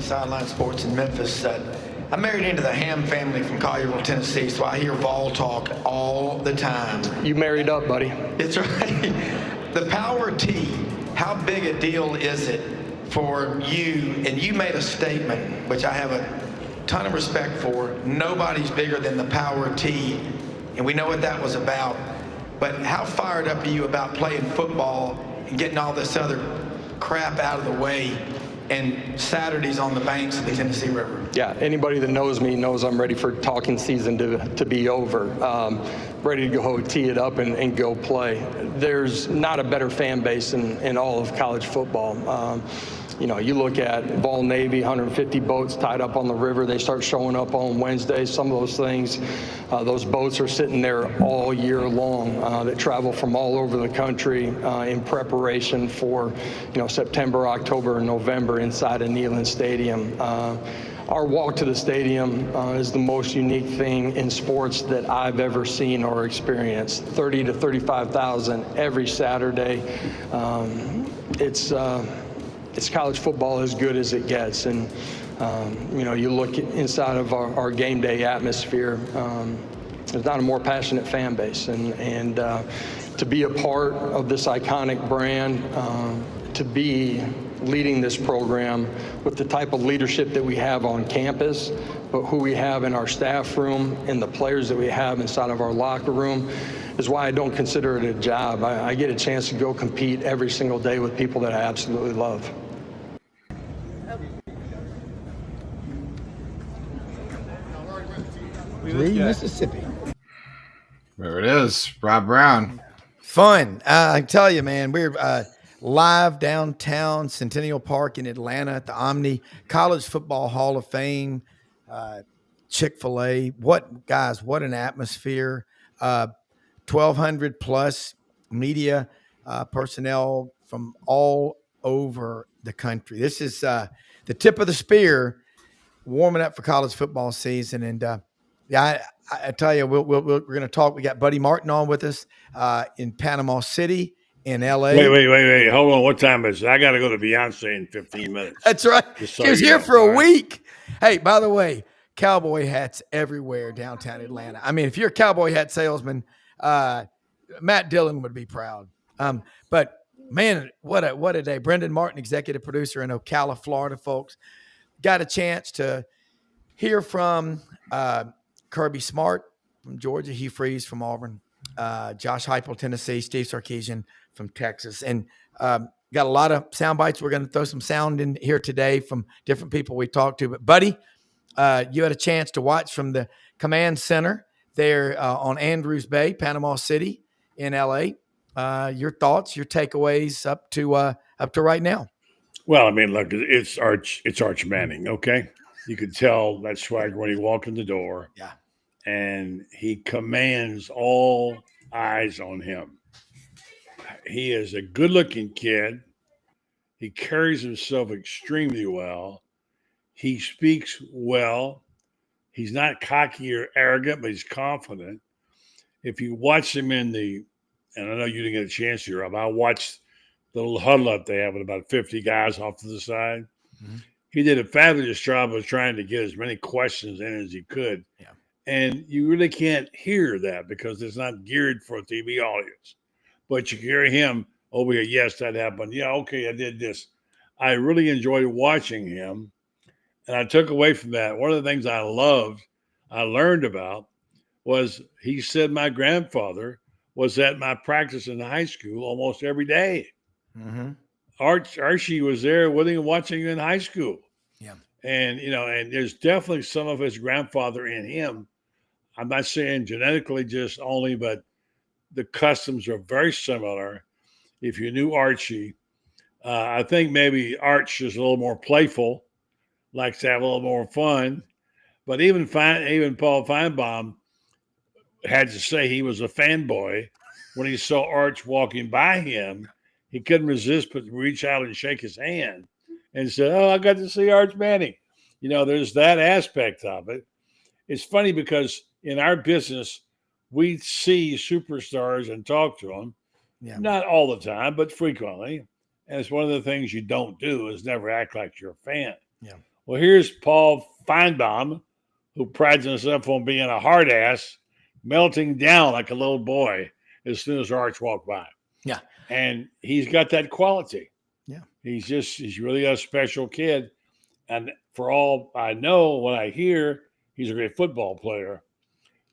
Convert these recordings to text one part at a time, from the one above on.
Sideline Sports in Memphis. I married into the Ham family from Collierville, Tennessee, so I hear Vol talk all the time. You married up, buddy. It's right. The Power T, how big a deal is it for you? And you made a statement, which I have a ton of respect for. Nobody's bigger than the Power T, and we know what that was about. But how fired up are you about playing football and getting all this other crap out of the way and Saturdays on the banks of the Tennessee River? Yeah, anybody that knows me knows I'm ready for talking season to be over. Ready to go tee it up and go play. There's not a better fan base in all of college football. You look at Vol Navy, 150 boats tied up on the river. They start showing up on Wednesdays. Some of those things, those boats are sitting there all year long. That travel from all over the country in preparation for, September, October, and November inside of Neyland Stadium. Our walk to the stadium is the most unique thing in sports that I've ever seen or experienced. 30 to 35,000 every Saturday. It's college football as good as it gets. And, you look inside of our game day atmosphere, there's not a more passionate fan base. And to be a part of this iconic brand, to be leading this program with the type of leadership that we have on campus, but who we have in our staff room and the players that we have inside of our locker room is why I don't consider it a job. I get a chance to go compete every single day with people that I absolutely love. Mississippi. There it is, Rob Browne. Fun. I tell you, man, we're live downtown Centennial Park in Atlanta at the Omni College Football Hall of Fame, Chick-fil-A. What an atmosphere. 1,200 plus media personnel from all over the country. This is the tip of the spear, warming up for college football season. And I tell you, we're going to talk. We got Buddy Martin on with us in Panama City, in LA. Wait. Hold on. What time is it? I got to go to Beyonce in 15 minutes. That's right. She was here for a week. Hey, by the way, cowboy hats everywhere downtown Atlanta. I mean, if you're a cowboy hat salesman, Matt Dillon would be proud. But man, what a day. Brendan Martin, executive producer in Ocala, Florida, folks. Got a chance to hear from Kirby Smart from Georgia, Hugh from Auburn, Josh Heupel, Tennessee, Steve Sarkisian from Texas. And got a lot of sound bites. We're going to throw some sound in here today from different people we talked to. But, Buddy, you had a chance to watch from the command center there on Andrews Bay, Panama City in L.A. Your thoughts, your takeaways up to right now. Well, I mean, look, it's Arch Manning, okay? You could tell that swagger when he walked in the door. Yeah. And he commands all eyes on him. He is a good-looking kid. He carries himself extremely well. He speaks well. He's not cocky or arrogant, but he's confident. If you watch him and I know you didn't get a chance here, Rob, I watched the little huddle up they have with about 50 guys off to the side. Mm-hmm. He did a fabulous job of trying to get as many questions in as he could. Yeah. And you really can't hear that because it's not geared for a TV audience. But you can hear him over here, yes, that happened. Yeah, okay, I did this. I really enjoyed watching him. And I took away from that, one of the things I learned about was he said my grandfather was at my practice in high school almost every day. Mm-hmm. Archie was there with him watching him in high school. Yeah. And, and there's definitely some of his grandfather in him. I'm not saying genetically just only, but the customs are very similar. If you knew Archie, I think maybe Arch is a little more playful, likes to have a little more fun. But even Paul Feinbaum had to say he was a fanboy when he saw Arch walking by him. He couldn't resist but reach out and shake his hand and said, "Oh, I got to see Arch Manning." There's that aspect of it. It's funny because in our business, we see superstars and talk to them. Yeah. Not all the time, but frequently. And it's one of the things you don't do is never act like you're a fan. Yeah. Well, here's Paul Feinbaum, who prides himself on being a hard ass, melting down like a little boy as soon as Arch walked by. Yeah. And he's got that quality. Yeah. He's really a special kid. And for all I know, what I hear, he's a great football player.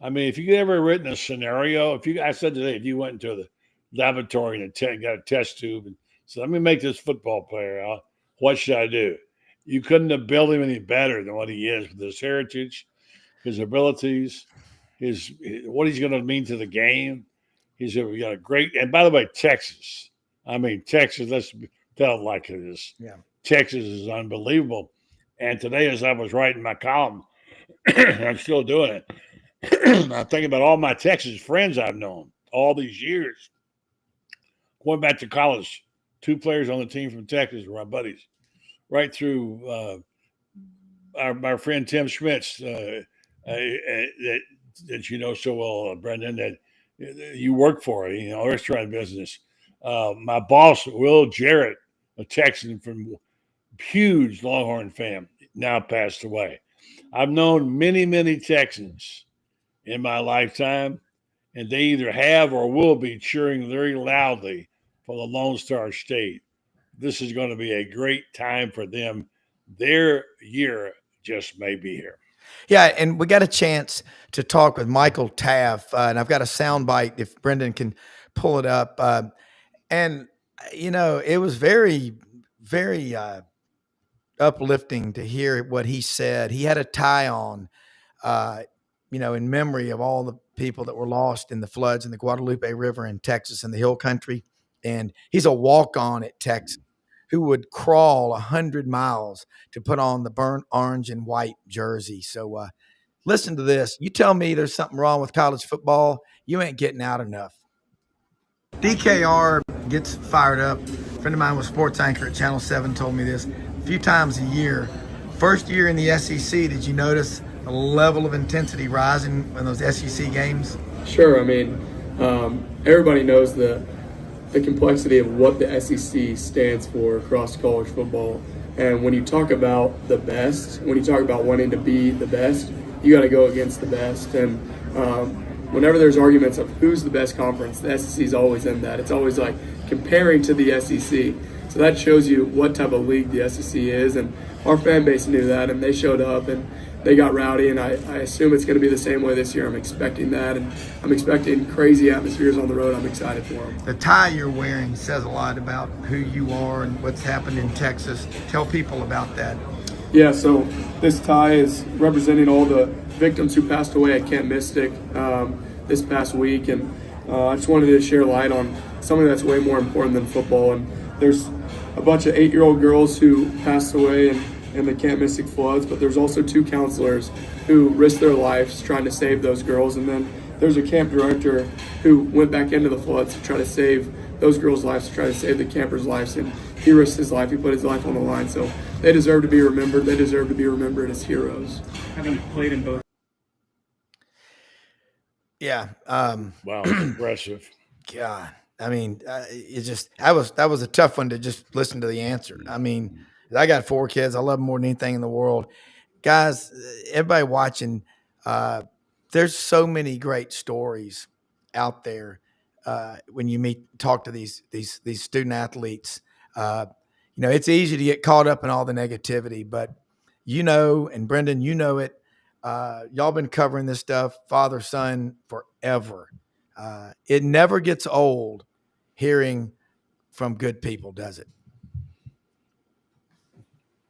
I mean, if you ever written a scenario, I said today, if you went into the laboratory and got a test tube and said, let me make this football player out, what should I do? You couldn't have built him any better than what he is with his heritage, his abilities, what he's going to mean to the game. He's got a great, and by the way, Texas. I mean, Texas, let's tell it like it is. Yeah. Texas is unbelievable. And today, as I was writing my column, I'm still doing it. I'm thinking about all my Texas friends I've known all these years. Going back to college, 2 players on the team from Texas were my buddies. Right through our friend Tim Schmitz, that you know so well, Brendan, that you work for, restaurant business. My boss, Will Jarrett, a Texan from huge Longhorn fan, now passed away. I've known many, many Texans in my lifetime, and they either have or will be cheering very loudly for the Lone Star State. This is going to be a great time for them. Their year just may be here. Yeah, and we got a chance to talk with Michael Taff, and I've got a soundbite if Brendan can pull it up. And, it was very, very uplifting to hear what he said. He had a tie on, in memory of all the people that were lost in the floods in the Guadalupe River in Texas and the Hill Country. And he's a walk-on at Texas who would crawl 100 miles to put on the burnt orange and white jersey. So listen to this. You tell me there's something wrong with college football, you ain't getting out enough. DKR gets fired up. A friend of mine was sports anchor at Channel 7 told me this a few times a year. First year in the SEC, did you notice a level of intensity rising in those SEC games? Sure. I mean, everybody knows the complexity of what the SEC stands for across college football. And when you talk about the best, when you talk about wanting to be the best, you got to go against the best. And whenever there's arguments of who's the best conference, the SEC is always in that. It's always like comparing to the SEC. So that shows you what type of league the SEC is. And our fan base knew that, and they showed up, and they got rowdy, and I assume it's going to be the same way this year. I'm expecting that, and I'm expecting crazy atmospheres on the road. I'm excited for them. The tie you're wearing says a lot about who you are and what's happened in Texas. Tell people about that. Yeah, so this tie is representing all the victims who passed away at Camp Mystic this past week, and I just wanted to share light on something that's way more important than football. And there's a bunch of 8-year-old girls who passed away in the Camp Mystic floods, but there's also 2 counselors who risked their lives trying to save those girls. And then there's a camp director who went back into the floods to try to save those girls' lives, to try to save the campers' lives. And he risked his life. He put his life on the line. So they deserve to be remembered. They deserve to be remembered as heroes. Having played in both. Yeah. Wow, impressive. God. I mean, that was a tough one to just listen to the answer. I mean, I got 4 kids. I love them more than anything in the world. Guys, everybody watching, there's so many great stories out there when you talk to these student athletes. It's easy to get caught up in all the negativity, but and Brendan, it. Y'all been covering this stuff, father, son, forever. It never gets old hearing from good people, does it?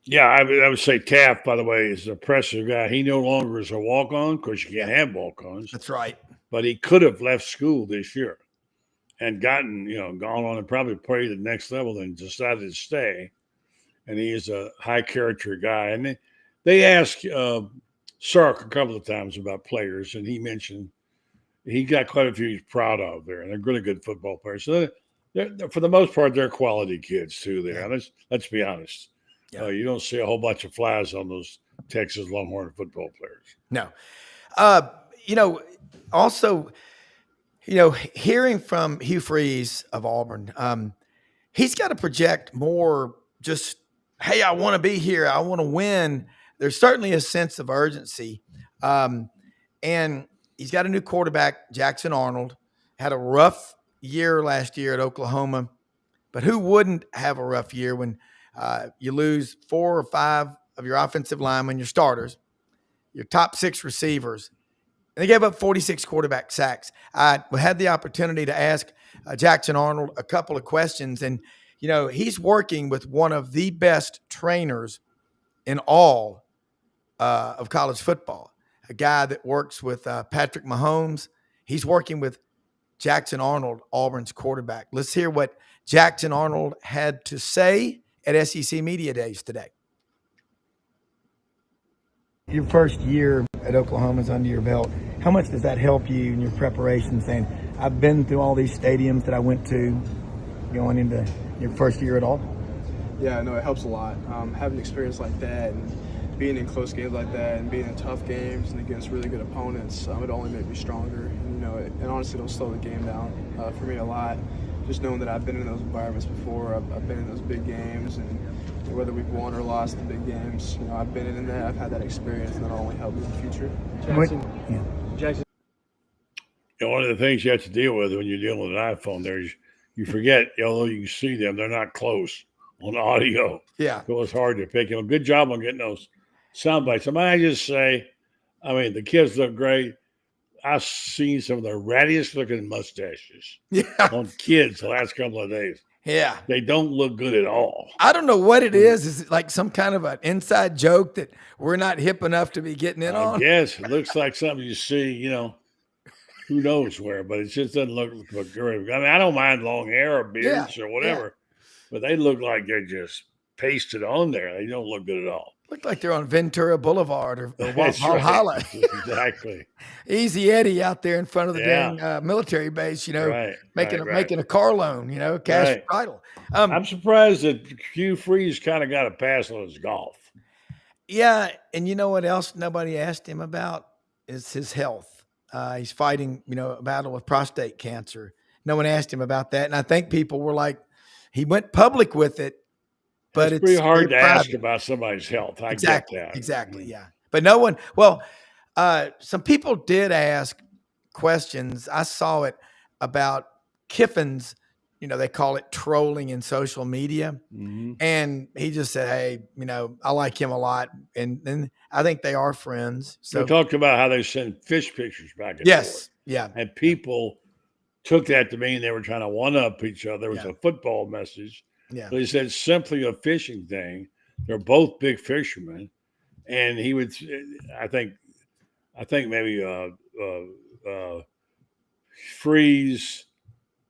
Yeah, I would say Taft, by the way, is an impressive guy. He no longer is a walk-on because you can't have walk-ons. That's right. But he could have left school this year and gone on and probably played the next level and decided to stay. And he is a high-character guy. And they asked Sark a couple of times about players, and he mentioned he got quite a few he's proud of there, and they're really good football players. So they're, for the most part, they're quality kids too. There, yeah. Let's be honest. Yeah. You don't see a whole bunch of flies on those Texas Longhorn football players. No. Also, hearing from Hugh Freeze of Auburn, he's got to project more just hey, I want to be here. I want to win. There's certainly a sense of urgency. And he's got a new quarterback, Jackson Arnold, had a rough year last year at Oklahoma. But who wouldn't have a rough year when you lose 4 or 5 of your offensive linemen, your starters, your top 6 receivers? And they gave up 46 quarterback sacks. I had the opportunity to ask Jackson Arnold a couple of questions. And, he's working with one of the best trainers in all of college football, a guy that works with Patrick Mahomes. He's working with Jackson Arnold, Auburn's quarterback. Let's hear what Jackson Arnold had to say at SEC Media Days today. Your first year at Oklahoma is under your belt. How much does that help you in your preparation? Saying, I've been through all these stadiums that I went to going into your first year at Auburn. Yeah, no, it helps a lot. Having experience like that and being in close games like that and being in tough games and against really good opponents, it only made me stronger. And honestly, it'll slow the game down for me a lot. Just knowing that I've been in those environments before, I've been in those big games, and whether we've won or lost the big games, I've been in that. I've had that experience, and that'll only help me in the future. Jackson. One of the things you have to deal with when you're dealing with an iPhone, you forget, although you can see them, they're not close on audio. Yeah. So it's hard to pick them. Good job on getting those sound bites. I just say, the kids look great. I've seen some of the rattiest looking mustaches on kids the last couple of days. Yeah. They don't look good at all. I don't know what it is. Is it like some kind of an inside joke that we're not hip enough to be getting in on? Yes, it looks like something you see, who knows where, but it just doesn't look good. I don't mind long hair or beards or whatever, but they look like they're just pasted on there. They don't look good at all. Look like they're on Ventura Boulevard or Valhalla. Right. Exactly. Easy Eddie out there in front of the dang military base, making a car loan, cash title. I'm surprised that Hugh Freeze kind of got a pass on his golf. Yeah, and you know what else nobody asked him about is his health. He's fighting, a battle with prostate cancer. No one asked him about that, and I think people were like, he went public with it. But it's pretty hard to ask about somebody's health. I get that. Exactly, yeah. But no one, well, some people did ask questions. I saw it about Kiffin's, they call it trolling in social media. Mm-hmm. And he just said, hey, I like him a lot. And I think they are friends. So they talked about how they send fish pictures back and forth. Yeah. And people took that to mean they were trying to one-up each other. There was a football message. Yeah. But he said simply a fishing thing. They're both big fishermen, and he would. I think maybe Freeze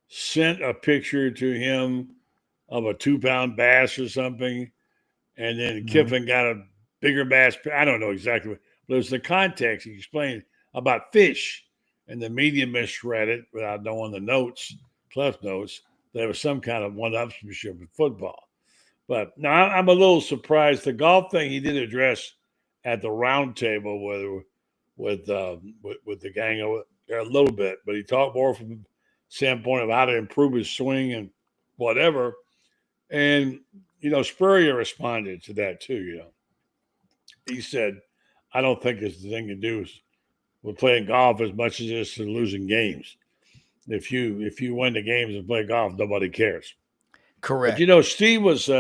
sent a picture to him of a 2-pound bass or something, and then Kiffin got a bigger bass. I don't know exactly, but it was the context. He explained about fish, and the media misread it without knowing the notes, Cliff notes. There was some kind of one-upsmanship in football. But now I'm a little surprised. The golf thing he did address at the round table with the gang a little bit, but he talked more from the standpoint of how to improve his swing and whatever. And, Spurrier responded to that too, He said, I don't think it's the thing to do with playing golf as much as it is to losing games. If you win the games and play golf, nobody cares. Correct. But, Steve was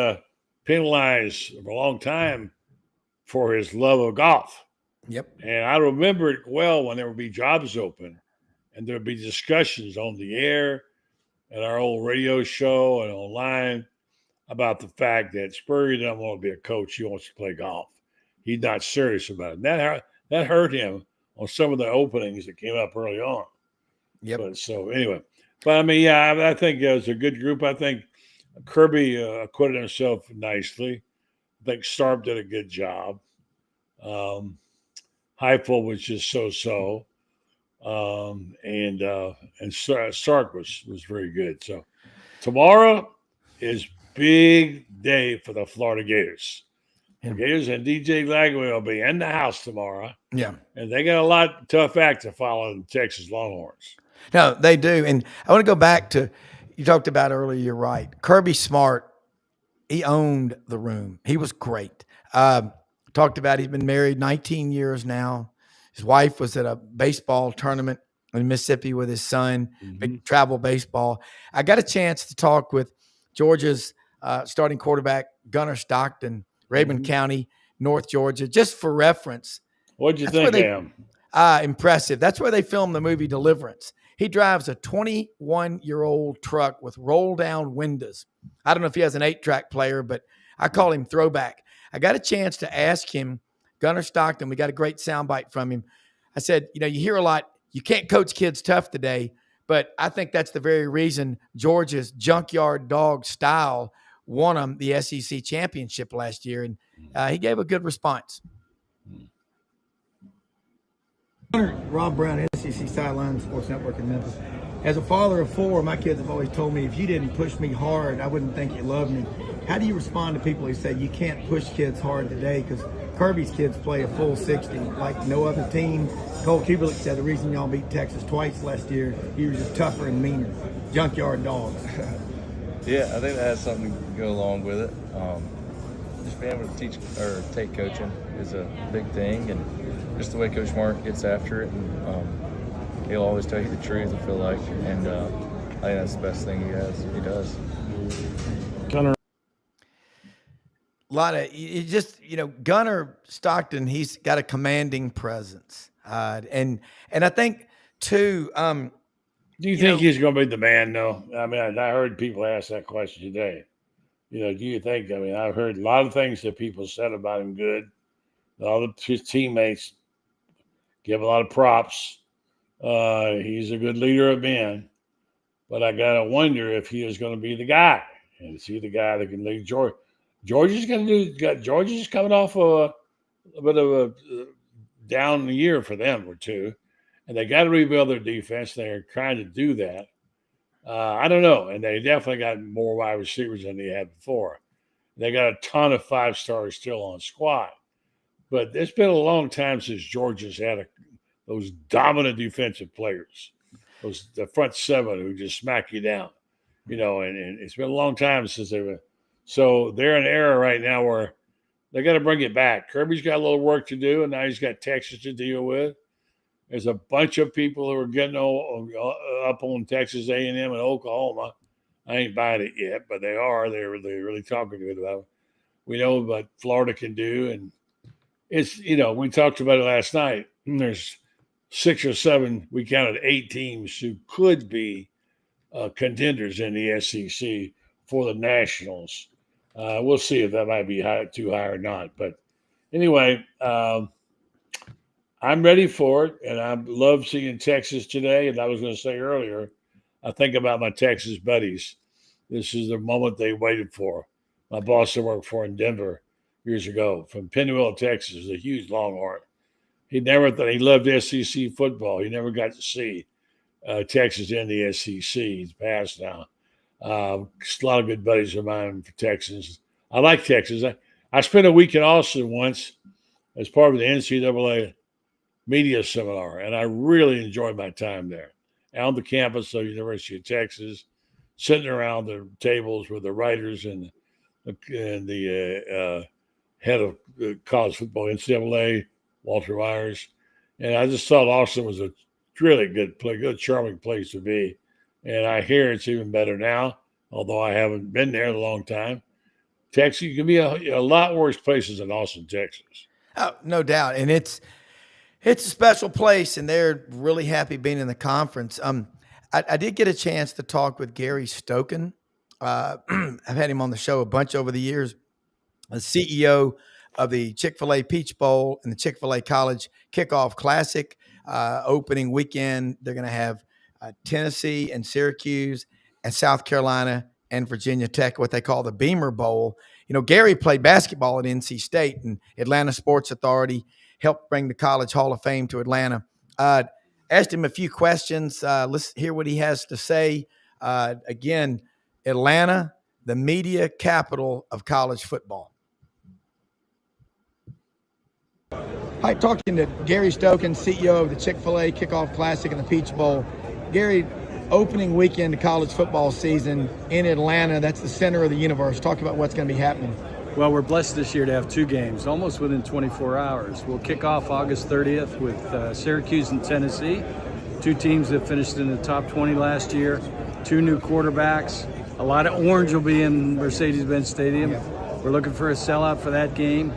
penalized for a long time for his love of golf. Yep. And I remember it well when there would be jobs open and there would be discussions on the air at our old radio show and online about the fact that Spurrier doesn't want to be a coach. He wants to play golf. He's not serious about it. That hurt him on some of the openings that came up early on. Yep. But so anyway, I think it was a good group. I think Kirby acquitted himself nicely. I think Starp did a good job. Heupel was just so. And Sark was very good. So tomorrow is big day for the Florida Gators. The Gators and DJ Lagway will be in the house tomorrow. Yeah. And they got a lot tough act to follow in the Texas Longhorns. No, they do. And I want to go back to, you talked about earlier, you're right. Kirby Smart He owned the room. He was great. Talked about he's been married 19 years now. His wife was at a baseball tournament in Mississippi with his son, big travel baseball. I got a chance to talk with Georgia's starting quarterback, Gunnar Stockton, Rabun County, North Georgia, just for reference. What'd you think of him? Impressive. That's where they filmed the movie Deliverance. He drives a 21-year-old truck with roll-down windows. I don't know if he has an 8-track player, but I call him Throwback. I got a chance to ask him, Gunnar Stockton, we got a great soundbite from him. I said, you hear a lot, you can't coach kids tough today, but I think that's the very reason Georgia's junkyard dog style won them the SEC championship last year, and he gave a good response. Rob Browne, SEC Sideline Sports Network in Memphis. As a father of 4, my kids have always told me, if you didn't push me hard, I wouldn't think you loved me. How do you respond to people who say you can't push kids hard today? Because Kirby's kids play a full 60 like no other team. Cole Kubelik said the reason y'all beat Texas twice last year, you were just tougher and meaner. Junkyard dogs. Yeah, I think that has something to go along with it. Just being able to teach or take coaching is a big thing, and just the way Coach Mark gets after it, and he'll always tell you the truth, I feel like, and I think that's the best thing he does. Gunnar. A lot of Gunnar Stockton, he's got a commanding presence, and I think too. Do you think he's going to be the man, though? I mean, I heard people ask that question today. Do you think? I mean, I've heard a lot of things that people said about him good. All his teammates give a lot of props. He's a good leader of men, but I gotta wonder if he is going to be the guy. And is he the guy that can lead Georgia? Georgia's coming off a bit of a down year for them or two, and they got to rebuild their defense. They're trying to do that. I don't know, and they definitely got more wide receivers than they had before. They got a ton of 5-stars still on squad, but it's been a long time since Georgia's had those dominant defensive players, the front 7 who just smack you down, and it's been a long time since they were. So they're in an era right now where they got to bring it back. Kirby's got a little work to do, and now he's got Texas to deal with. There's a bunch of people who are getting up on Texas A&M and Oklahoma. I ain't buying it yet, but they are. They're really talking good about it. We know what Florida can do, and it's we talked about it last night. There's 6 or 7. We counted 8 teams who could be contenders in the SEC for the Nationals. We'll see if that might be too high or not. But anyway. I'm ready for it, and I love seeing Texas today. And I was going to say earlier, I think about my Texas buddies. This is the moment they waited for. My boss I worked for in Denver years ago from Pinwheel, Texas, was a huge Longhorn. He never thought he loved SEC football. He never got to see Texas in the SEC. He's passed now. A lot of good buddies of mine for Texans. I like Texas. I spent a week in Austin once as part of the NCAA media seminar, and I really enjoyed my time there. On the campus of the University of Texas, sitting around the tables with the writers and the head of college football, NCAA, Walter Myers. And I just thought Austin was a really good, charming place to be. And I hear it's even better now, although I haven't been there in a long time. Texas can be a lot worse places than Austin, Texas. Oh, no doubt. And it's a special place, and they're really happy being in the conference. I did get a chance to talk with Gary Stokan. I've had him on the show a bunch over the years. The CEO of the Chick-fil-A Peach Bowl and the Chick-fil-A College Kickoff Classic. Opening weekend, they're going to have Tennessee and Syracuse and South Carolina and Virginia Tech, what they call the Beamer Bowl. Gary played basketball at NC State, and Atlanta Sports Authority helped bring the College Hall of Fame to Atlanta. Asked him a few questions. Let's hear what he has to say. Again, Atlanta, the media capital of college football. Hi, talking to Gary Stokan, CEO of the Chick-fil-A Kickoff Classic and the Peach Bowl. Gary, opening weekend of college football season in Atlanta. That's the center of the universe. Talk about what's going to be happening. Well, we're blessed this year to have 2 games, almost within 24 hours. We'll kick off August 30th with Syracuse and Tennessee, 2 teams that finished in the top 20 last year, 2 new quarterbacks. A lot of orange will be in Mercedes-Benz Stadium. We're looking for a sellout for that game,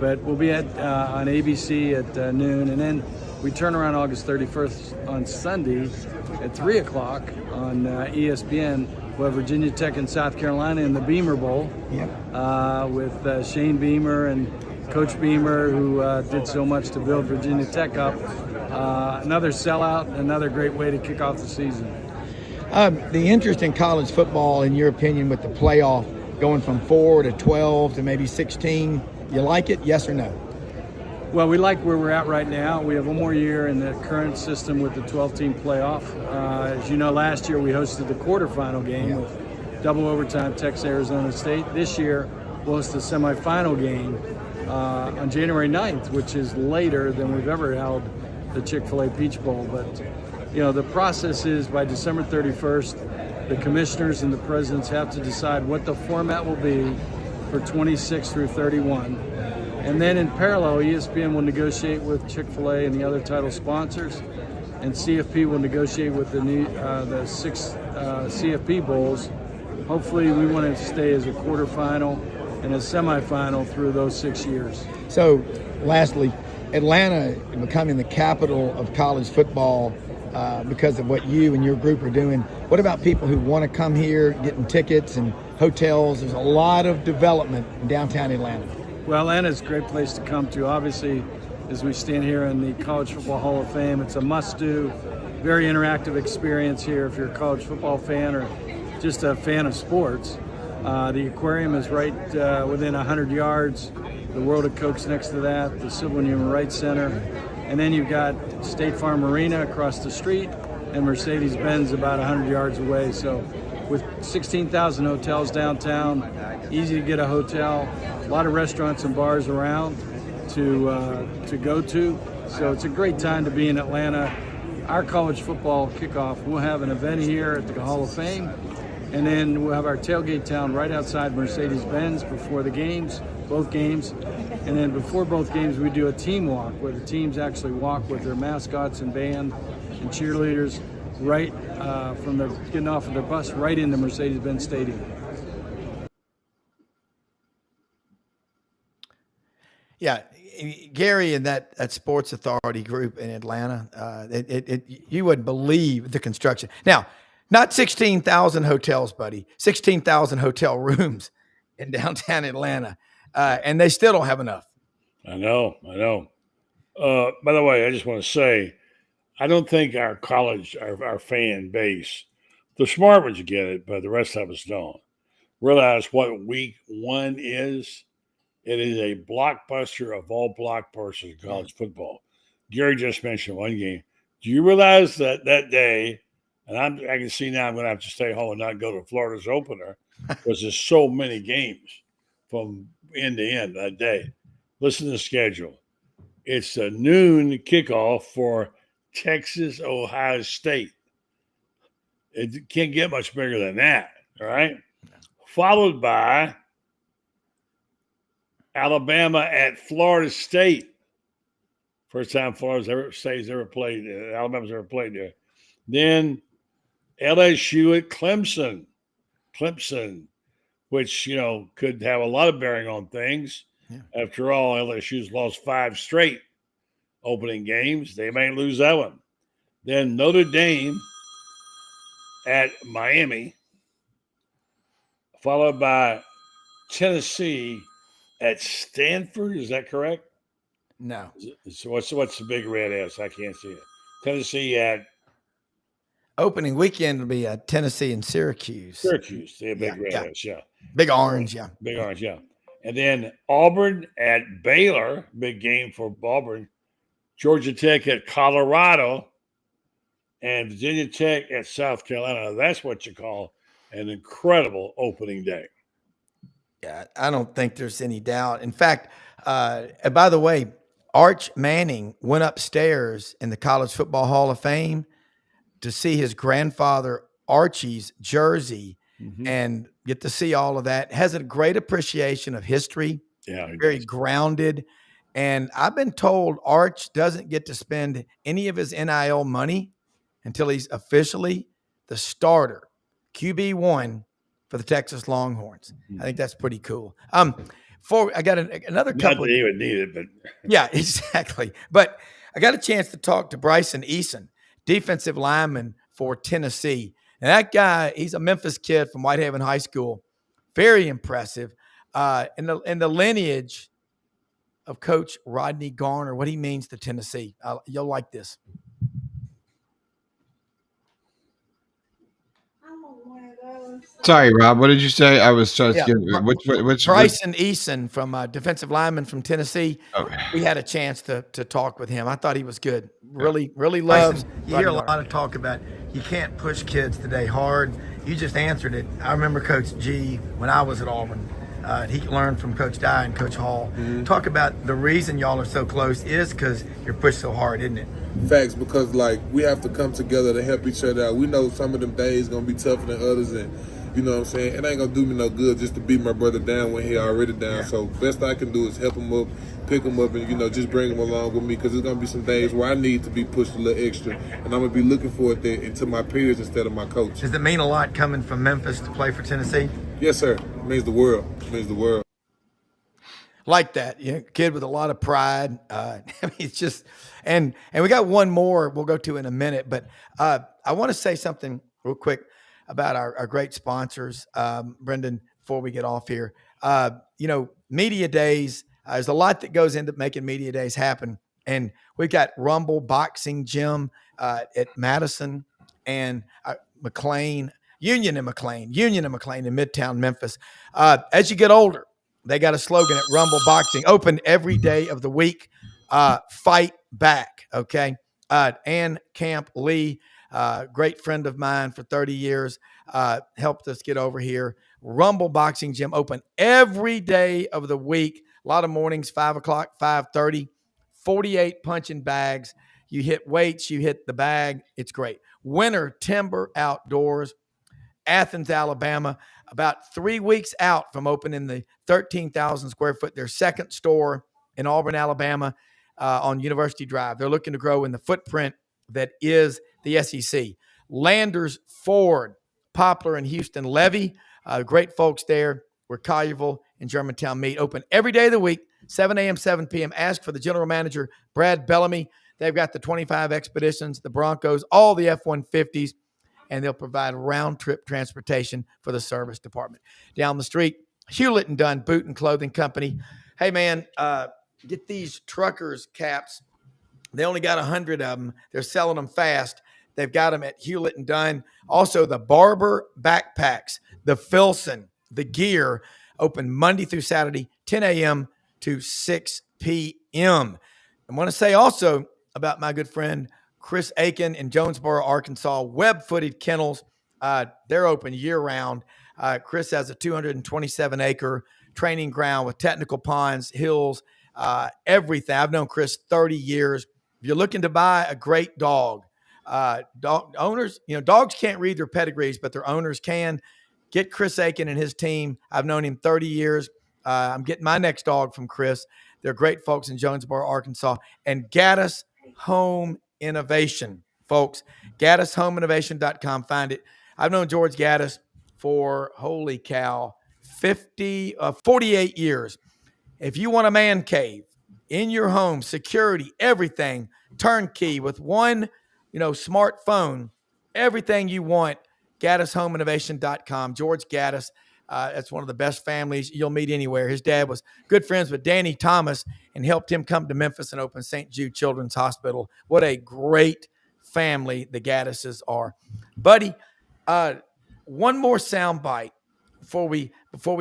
but we'll be on ABC at noon, and then we turn around August 31st on Sunday at 3 o'clock on ESPN. We'll have Virginia Tech and South Carolina in the Beamer Bowl with Shane Beamer and Coach Beamer, who did so much to build Virginia Tech up. Another sellout, another great way to kick off the season. The interest in college football, in your opinion, with the playoff going from 4 to 12 to maybe 16, you like it, yes or no? Well, we like where we're at right now. We have one more year in the current system with the 12-team playoff. As you know, last year we hosted the quarterfinal game with double overtime Texas-Arizona State. This year we'll host the semifinal game on January 9th, which is later than we've ever held the Chick-fil-A Peach Bowl. But, you know, the process is by December 31st, the commissioners and the presidents have to decide what the format will be for 26 through 31. And then in parallel, ESPN will negotiate with Chick-fil-A and the other title sponsors, and CFP will negotiate with the 6 CFP bowls. Hopefully, we want to stay as a quarterfinal and a semifinal through those 6 years. So, lastly, Atlanta becoming the capital of college football because of what you and your group are doing. What about people who want to come here, getting tickets and hotels? There's a lot of development in downtown Atlanta. Well, Atlanta's a great place to come to. Obviously, as we stand here in the College Football Hall of Fame, it's a must-do, very interactive experience here if you're a college football fan or just a fan of sports. The aquarium is right within 100 yards. The World of Coke's next to that, the Civil and Human Rights Center. And then you've got State Farm Marina across the street and Mercedes-Benz about 100 yards away. So with 16,000 hotels downtown, easy to get a hotel, a lot of restaurants and bars around to go to. So it's a great time to be in Atlanta. Our college football kickoff, we'll have an event here at the Hall of Fame, and then we'll have our tailgate town right outside Mercedes-Benz before the games, both games. And then before both games, we do a team walk where the teams actually walk with their mascots and band and cheerleaders right from their getting off of their bus right into Mercedes-Benz Stadium. Yeah, Gary and that Sports Authority group in Atlanta, you wouldn't believe the construction. Now, not 16,000 hotels, buddy, 16,000 hotel rooms in downtown Atlanta, and they still don't have enough. I know. By the way, I just want to say, I don't think our college, our fan base, the smart ones get it, but the rest of us don't realize what week 1 is. It is a blockbuster of all blockbusters in college football. Gary just mentioned one game. Do you realize that day, and I can see now I'm going to have to stay home and not go to Florida's opener because there's so many games from end to end that day. Listen to the schedule. It's a noon kickoff for Texas, Ohio State. It can't get much bigger than that, all right? Followed by Alabama at Florida State. First time Florida State's ever played, Alabama's ever played there. Then LSU at Clemson, which, you know, could have a lot of bearing on things. Yeah. After all, LSU's lost 5 straight opening games. They may lose that one. Then Notre Dame at Miami, followed by Tennessee at Stanford. Is that correct? No. So what's the big red S? I can't see it. Tennessee at opening weekend will be Tennessee and Syracuse. The big red S, yeah. Big orange, yeah. Big orange, yeah. And then Auburn at Baylor, big game for Auburn. Georgia Tech at Colorado, and Virginia Tech at South Carolina. That's what you call an incredible opening day. Yeah, I don't think there's any doubt. In fact, by the way, Arch Manning went upstairs in the College Football Hall of Fame to see his grandfather Archie's jersey and get to see all of that. Has a great appreciation of history. Yeah, he Very does. grounded. And I've been told Arch doesn't get to spend any of his NIL money until he's officially the starter, QB1 for the Texas Longhorns. I think that's pretty cool. I got another Not couple. that he would need it, but Yeah, exactly. But I got a chance to talk to Bryson Eason, defensive lineman for Tennessee. And that guy, he's a Memphis kid from Whitehaven High School. Very impressive. In the lineage of Coach Rodney Garner, what he means to Tennessee. You'll like this. Sorry, Rob. What did you say? I was trying to get which Bryson Eason from defensive lineman from Tennessee. Okay. We had a chance to talk with him. I thought he was good. Really loves. You hear a lot of talk about you can't push kids today hard. You just answered it. I remember Coach G when I was at Auburn. He learned from Coach Dye and Coach Hall. Talk about the reason y'all are so close is because you're pushed so hard, isn't it? Facts, because like we have to come together to help each other out. We know some of them days gonna be tougher than others, and you know what I'm saying? It ain't gonna do me no good just to beat my brother down when he already down. Yeah. So best I can do is help him up, pick him up, and just bring him along with me, because there's gonna be some days where I need to be pushed a little extra, and I'm gonna be looking forward to into my peers instead of my coach. Does it mean a lot coming from Memphis to play for Tennessee? Yes, sir. It means the world. It means the world. Like that, kid with a lot of pride. I mean, it's just, and we got one more we'll go to in a minute, but I want to say something real quick about our great sponsors, Brendan, before we get off here. Media days, there's a lot that goes into making media days happen. And we've got Rumble Boxing Gym at Madison and McLean, Union and McLean in Midtown Memphis. As you get older, they got a slogan at Rumble Boxing, open every day of the week, fight back, okay? Ann Camp Lee, great friend of mine for 30 years, helped us get over here. Rumble Boxing Gym open every day of the week. A lot of mornings, 5 o'clock, 5:30, 48 punching bags. You hit weights, you hit the bag. It's great. Winter Timber Outdoors, Athens, Alabama, about 3 weeks out from opening the 13,000 square foot, their second store in Auburn, Alabama, on University Drive. They're looking to grow in the footprint that is the SEC. Landers Ford, Poplar and Houston Levy, great folks there where Collierville and Germantown meet. Open every day of the week, 7 a.m., 7 p.m. Ask for the general manager, Brad Bellamy. They've got the 25 Expeditions, the Broncos, all the F-150s, and they'll provide round-trip transportation for the service department. Down the street, Hewlett and Dunn Boot and Clothing Company. Hey, man, get these truckers caps. They only got 100 of them. They're selling them fast. They've got them at Hewlett and Dunn. Also, the Barber backpacks, the Filson, the gear, open Monday through Saturday, 10 a.m. to 6 p.m. I want to say also about my good friend Chris Aiken in Jonesboro, Arkansas, web-footed kennels. They're open year-round. Chris has a 227-acre training ground with technical ponds, hills, everything. I've known Chris 30 years. If you're looking to buy a great dog owners, dogs can't read their pedigrees, but their owners can. Get Chris Aiken and his team. I've known him 30 years. I'm getting my next dog from Chris. They're great folks in Jonesboro, Arkansas. And Gaddis Home Innovation, folks. GaddisHomeInnovation.com. Find it. I've known George Gaddis for, holy cow, 48 years. If you want a man cave in your home, security, everything, turnkey with one, smartphone, everything you want, GaddisHomeInnovation.com. George Gaddis, that's one of the best families you'll meet anywhere. His dad was good friends with Danny Thomas and helped him come to Memphis and open St. Jude Children's Hospital. What a great family the Gaddises are. Buddy, one more sound bite before we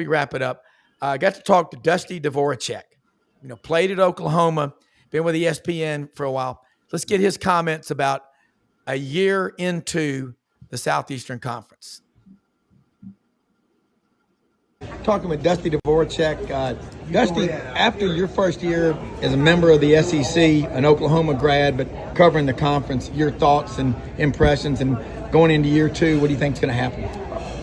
wrap it up. I got to talk to Dusty Dvoracek. Played at Oklahoma, been with ESPN for a while. Let's get his comments about a year into the Southeastern Conference. talking with Dusty Dvorak. Dusty, after your first year as a member of the SEC, an Oklahoma grad, but covering the conference, your thoughts and impressions, and going into year 2, what do you think is going to happen?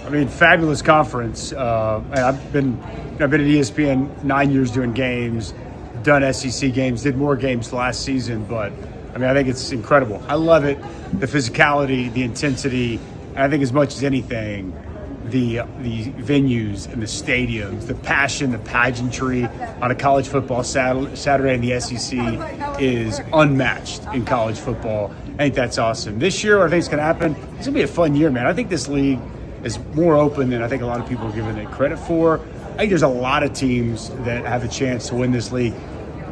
I mean, fabulous conference. And I've been at ESPN 9 years doing games, done SEC games, did more games last season, but I mean, I think it's incredible. I love it, the physicality, the intensity, and I think as much as anything, the venues and the stadiums, the passion, the pageantry on a college football Saturday in the SEC is unmatched in college football. I think that's awesome. This year, I think it's going to happen. It's going to be a fun year, man. I think this league is more open than I think a lot of people are giving it credit for. I think there's a lot of teams that have a chance to win this league.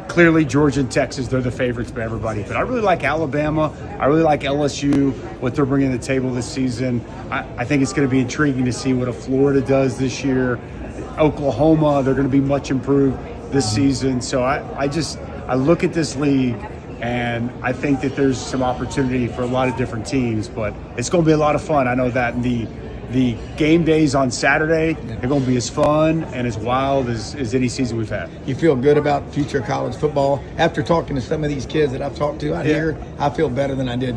Clearly, Georgia and Texas, they're the favorites by everybody. But I really like Alabama. I really like LSU, what they're bringing to the table this season. I think it's going to be intriguing to see what a Florida does this year. Oklahoma, they're going to be much improved this season. So I look at this league, and I think that there's some opportunity for a lot of different teams. But it's going to be a lot of fun. I know that. And the game days on Saturday, they're going to be as fun and as wild as any season we've had. You feel good about future college football? After talking to some of these kids that I've talked to out here, I feel better than I did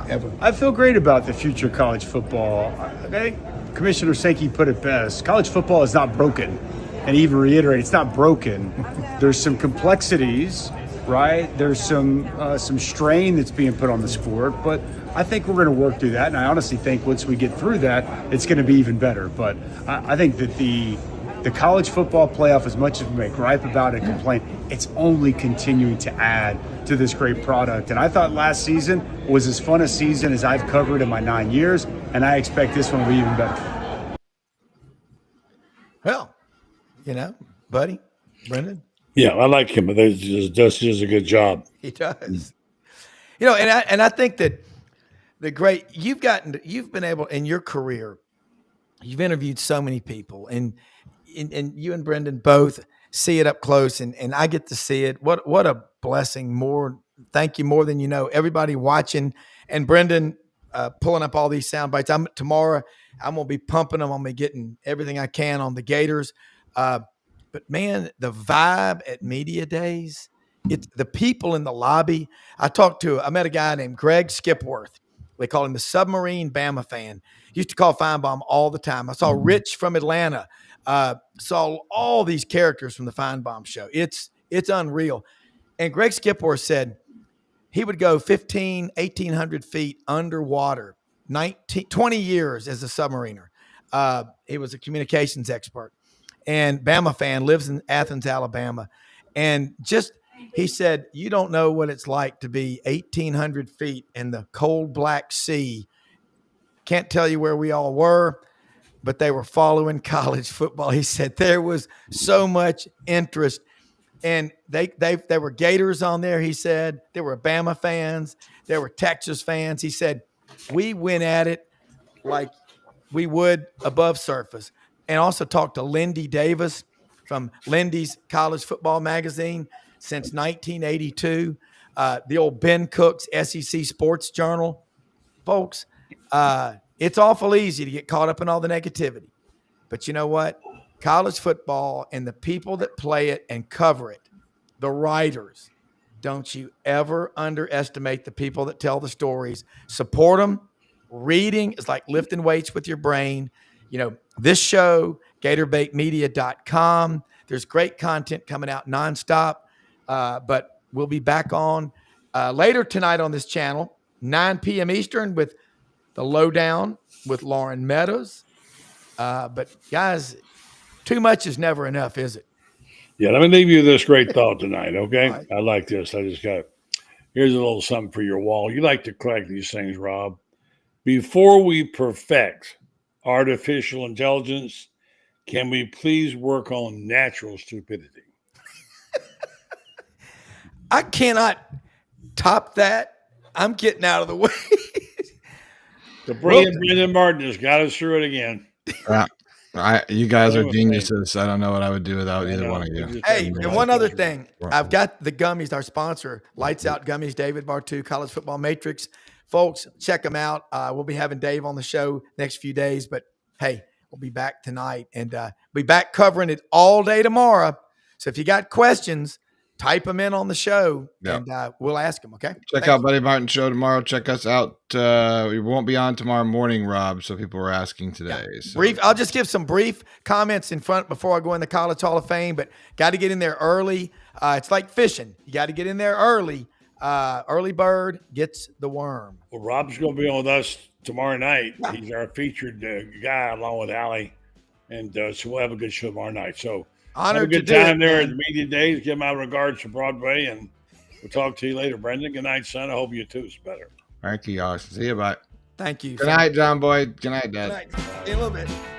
ever. I feel great about the future of college football. I think Commissioner Sankey put it best. College football is not broken. And even reiterate, it's not broken. There's some complexities, right? There's some strain that's being put on the sport, but I think we're going to work through that, and I honestly think once we get through that, it's going to be even better. But I think that the college football playoff, as much as we may gripe about it, complain, it's only continuing to add to this great product. And I thought last season was as fun a season as I've covered in my 9 years, and I expect this one to be even better. Well, buddy, Brendan. Yeah, I like him. Dusty does a good job. He does. And I think that you've been able in your career, you've interviewed so many people, and you and Brendan both see it up close, and I get to see it. What a blessing! Thank you more than you know. Everybody watching, and Brendan pulling up all these sound bites. Tomorrow I'm gonna be pumping them. I'm gonna be getting everything I can on the Gators. But man, the vibe at media days, it's the people in the lobby. I met a guy named Greg Skipworth. They call him the Submarine Bama fan. He used to call Feinbaum all the time. I saw Rich from Atlanta. Saw all these characters from the Feinbaum show. It's unreal. And Greg Skipworth said he would go 1,800 feet underwater, 20 years as a submariner. He was a communications expert. And Bama fan, lives in Athens, Alabama. And he said, you don't know what it's like to be 1,800 feet in the cold Black Sea. Can't tell you where we all were, but they were following college football. He said there was so much interest. And there were Gators on there, he said. There were Bama fans. There were Texas fans. He said, we went at it like we would above surface. And also talked to Lindy Davis from Lindy's College Football Magazine since 1982. The old Ben Cook's SEC Sports Journal. Folks, it's awful easy to get caught up in all the negativity. But you know what? College football and the people that play it and cover it, the writers, don't you ever underestimate the people that tell the stories. Support them. Reading is like lifting weights with your brain. This show, GatorBaitMedia.com. There's great content coming out nonstop. But we'll be back on later tonight on this channel, 9 p.m. Eastern, with the Lowdown with Lauren Meadows. But guys, too much is never enough, is it? Yeah, let me leave you this great thought tonight, okay? Right. I like this. Here's a little something for your wall. You like to collect these things, Rob. Before we perfect artificial intelligence, can we please work on natural stupidity? I cannot top that. I'm getting out of the way. The brilliant Brendan Martin just got us through it again. You guys are geniuses. I don't know what I would do without either one of you. Hey, and one other thing. I've got the gummies, our sponsor, Lights Out Gummies, David Bartu, College Football Matrix. Folks, check them out. We'll be having Dave on the show next few days. But, hey, We'll be back tonight and be back covering it all day tomorrow. So if you got questions, type them in on the show and we'll ask them. Okay. Check out Buddy Martin's show tomorrow. Check us out. We won't be on tomorrow morning, Rob. So people were asking today. Yeah. So. Brief. I'll just give some brief comments in front before I go in the College Hall of Fame, but got to get in there early. It's like fishing. You got to get in there early. Early bird gets the worm. Well, Rob's going to be on with us tomorrow night. Yeah. He's our featured guy along with Allie. And so we'll have a good show tomorrow night. So honored have a good time there at the media days. Give my regards to Broadway, and we'll talk to you later, Brendan. Good night, son. I hope you too is better. Thank you, guys. See you. Bye. Thank you. Good night, John Boy. Good night, Dad. Good night. See you in a little bit.